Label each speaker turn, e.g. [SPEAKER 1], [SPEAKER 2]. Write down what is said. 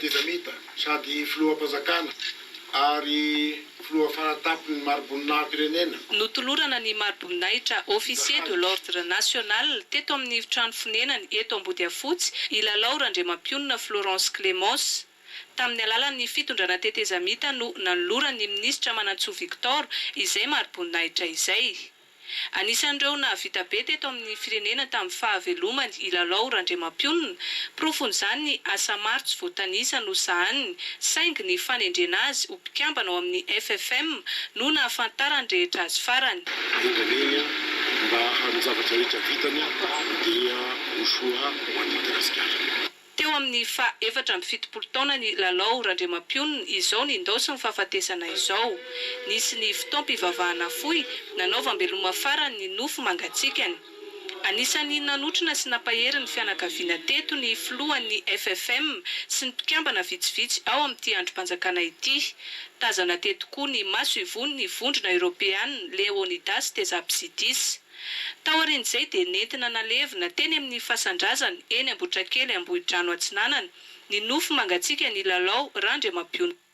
[SPEAKER 1] tetezamita sady filoham-panjakana ary filoha faratapin'ny maro-boninahim-pirenena.
[SPEAKER 2] Notolorana ny maro-boninahitra officier de l'ordre national teto amin'ny trano fonenany eto Ambodiafotsy ilalao Randriamapionina Florence Clémence. Tamin'ny alalan'ny fitondrana tetezamita no nanoloran'ny minisitra Manantsoa Victor izay maro-boninahitra izay. Anisan'ireo nahavita be teto amin'ny firenena tamin'ny fahavelomany ilalao Randriamapionina, profon'izany ny asa maro tsy voatanisa no sahaniny, saingy ny fanendrena azy ho mpikambana ao amin'ny FFM no nahafantarany rehetra azy farany.
[SPEAKER 1] Indrindra mba amin'ny zavatra rehetra vitany dia hosoa ho an'ny Madagasikara.
[SPEAKER 2] Teo amin'ny fa-7 taona ny lalao Randriamapionina izao ny ndaosy ny fahafatesana izao. Nisy ny fotoam-pivavahana fohy nanaovam-beloma farany ny nofo mangatsikany. Anisan'ny nanotrona sy nampahery ny fianakaviana teto ny filohan'ny FFM sy ny mpikambana vitsivitsy ao amin'ity androm-panjakana ity. Tazana teto koa ny maso ivony ny vondrona Europeanina Leonidas Tezapisidis. Taorin'izay dia nentina nalevina teny amin'ny fasandrazana eny Ambotrakely Ambohidrano Atsinanana ny nofo mangatsiaka ny lalao Randriamapionina.